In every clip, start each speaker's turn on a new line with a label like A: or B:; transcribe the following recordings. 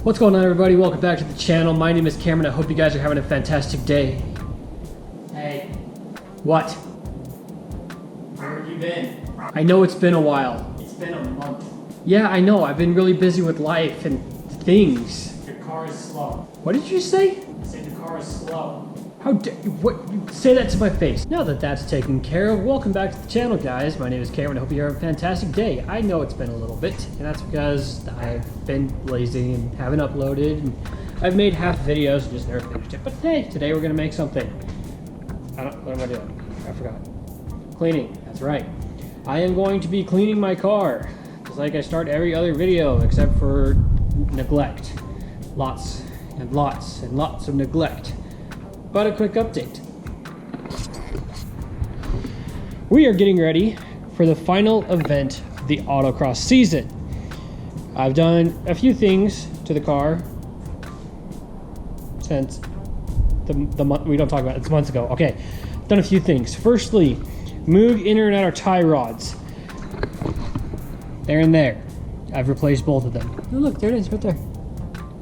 A: What's going on, everybody? Welcome back to the channel. My name is Cameron. I hope you guys are having a fantastic day.
B: Hey,
A: What?
B: where have you been?
A: I know it's been a while.
B: It's been a month.
A: Yeah, I know. I've been really busy with life and things.
B: Your car is slow.
A: What did you say?
B: I said the car is slow.
A: How dare you? What? You say that to my face. Now that that's taken care of, welcome back to the channel, guys. My name is Cameron. I hope you're having a fantastic day. I know it's been a little bit, and that's because I've been lazy and haven't uploaded. And I've made half videos and just never finished it. But hey, today we're gonna make something. What am I doing? I forgot. Cleaning. That's right. I am going to be cleaning my car, just like I start every other video, except for neglect. Lots and lots and lots of neglect. But a quick update. We are getting ready for the final event of the autocross season. I've done a few things to the car since the month we don't talk about it. It's months ago. Okay, done a few things. Firstly, moved inner and outer tie rods. There and there. I've replaced both of them. Oh, look, there it is, right there.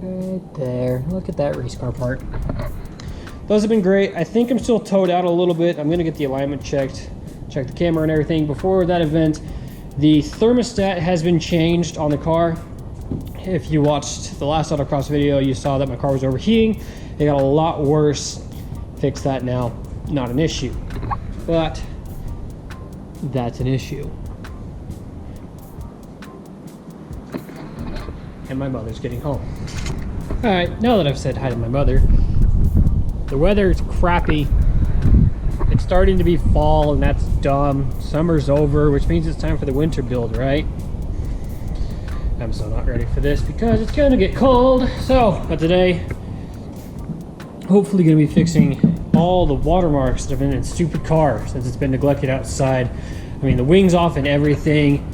A: Right there. Look at that race car part. Those have been great. I think I'm still towed out a little bit. I'm gonna get the alignment checked, check the camera and everything. Before that event, the thermostat has been changed on the car. If you watched the last autocross video, you saw that my car was overheating. It got a lot worse. Fixed that now, not an issue. But that's an issue. And my mother's getting home. All right, now that I've said hi to my mother, the weather is crappy. It's starting to be fall, and that's dumb. Summer's over, which means it's time for the winter build, right? I'm so not ready for this because it's gonna get cold. But today, hopefully gonna be fixing all the watermarks that have been in stupid car since it's been neglected outside. I mean, the wings off and everything.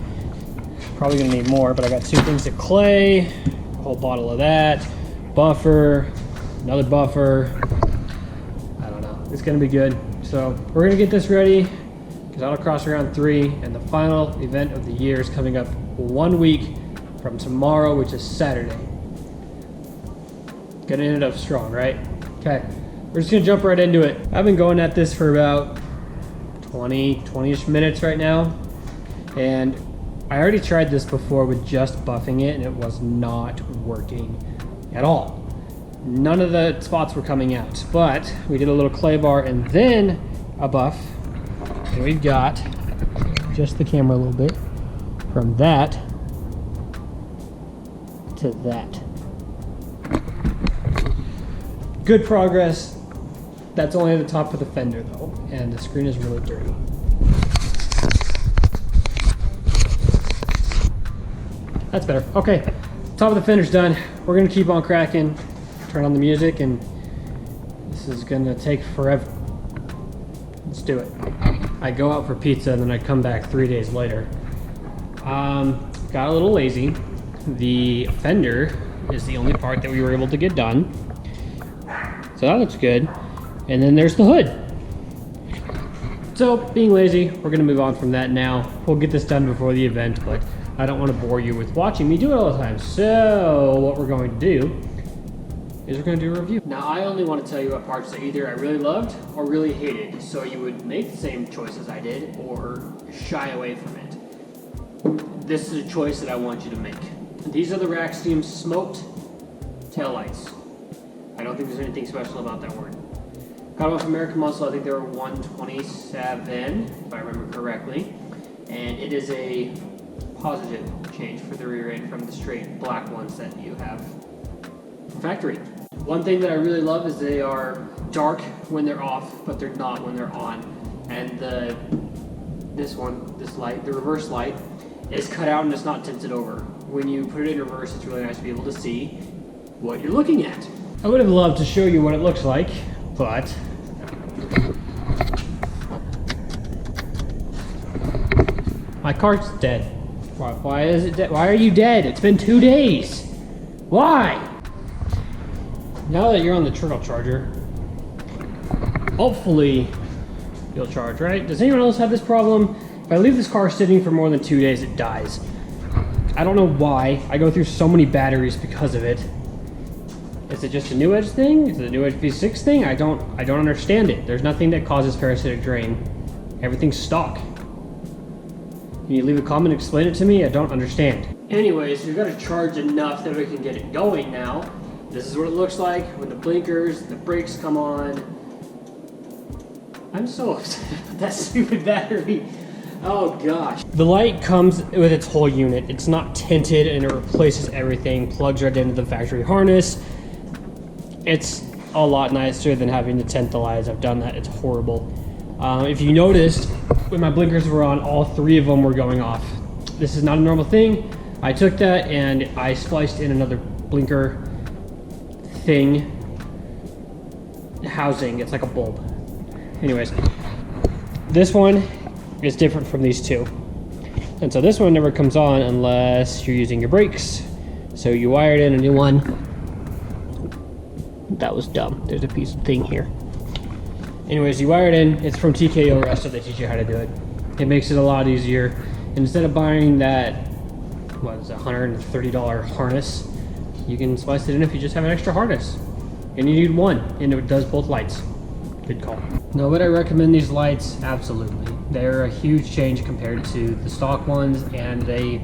A: Probably gonna need more, but I got 2 things of clay, a whole bottle of that, buffer, another buffer. It's gonna be good. So we're gonna get this ready because autocross round 3 and the final event of the year is coming up 1 week from tomorrow, which is Saturday. Gonna end it up strong, right? Okay, we're just gonna jump right into it. I've been going at this for about 20-ish minutes right now. And I already tried this before with just buffing it and it was not working at all. None of the spots were coming out, but we did a little clay bar and then a buff. And we've got just the camera a little bit from that to that. Good progress. That's only at the top of the fender though, and the screen is really dirty. That's better. Okay, top of the fender's done. We're gonna keep on cracking. Turn on the music, and this is gonna take forever. Let's do it. I go out for pizza and then I come back 3 days later. Got a little lazy. The fender is the only part that we were able to get done. So that looks good. And then there's the hood. So being lazy, we're gonna move on from that now. We'll get this done before the event, but I don't wanna bore you with watching me do it all the time. So what we're going to do is we're going to do a review. Now, I only want to tell you what parts that either I really loved or really hated, so you would make the same choices I did or shy away from it. This is a choice that I want you to make. These are the Raxiom smoked taillights. I don't think there's anything special about that word. Got them off American Muscle. I think they were $127, if I remember correctly. And it is a positive change for the rear end from the straight black ones that you have from factory. One thing that I really love is they are dark when they're off, but they're not when they're on. And this light, the reverse light, is cut out and it's not tinted over. When you put it in reverse, it's really nice to be able to see what you're looking at. I would have loved to show you what it looks like, but my car's dead. Why is it dead? Why are you dead? It's been 2 days. Why? Now that you're on the turtle charger, hopefully you'll charge, right? Does anyone else have this problem? If I leave this car sitting for more than 2 days, it dies. I don't know why. I go through so many batteries because of it. Is it just a New Edge thing? Is it a New Edge V6 thing? I don't understand it. There's nothing that causes parasitic drain. Everything's stock. Can you leave a comment and explain it to me? I don't understand. Anyways, we've got to charge enough that we can get it going now. This is what it looks like when the blinkers, the brakes come on. I'm so upset about that stupid battery. Oh gosh. The light comes with its whole unit. It's not tinted and it replaces everything. Plugs right into the factory harness. It's a lot nicer than having to tint the lights. I've done that. It's horrible. If you noticed, when my blinkers were on, all 3 of them were going off. This is not a normal thing. I took that and I spliced in another blinker thing housing. It's like a bulb. Anyways, this one is different from these 2. And so this one never comes on unless you're using your brakes. So you wired in a new one. That was dumb. There's a piece of thing here. Anyways, you wire it in. It's from TKO Resto. They teach you how to do it. It makes it a lot easier. And instead of buying that, what is it, $130 harness, you can splice it in if you just have an extra harness. And you need one, and it does both lights. Good call. Now, would I recommend these lights? Absolutely. They're a huge change compared to the stock ones, and they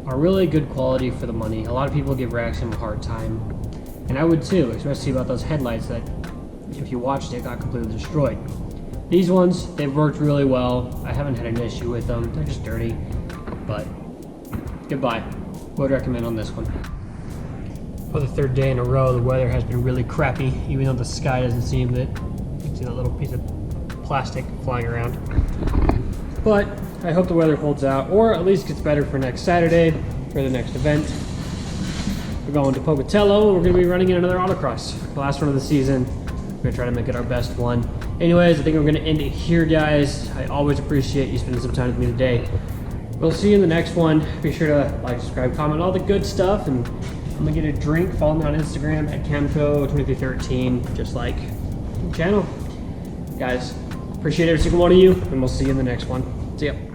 A: are really good quality for the money. A lot of people give Raxiom a hard time, and I would too, especially about those headlights that, if you watched it, got completely destroyed. These ones, they've worked really well. I haven't had an issue with them. They're just dirty, but goodbye. Would recommend on this one. For the 3rd day in a row, the weather has been really crappy, even though the sky doesn't seem that. You can see that little piece of plastic flying around. But I hope the weather holds out, or at least gets better for next Saturday, for the next event. We're going to Pocatello. We're going to be running in another autocross. The last one of the season. We're going to try to make it our best one. Anyways, I think I'm going to end it here, guys. I always appreciate you spending some time with me today. We'll see you in the next one. Be sure to like, subscribe, comment, all the good stuff. And I'm going to get a drink. Follow me on Instagram at Camco2313, just like the channel. Guys, appreciate every single one of you, and we'll see you in the next one. See ya.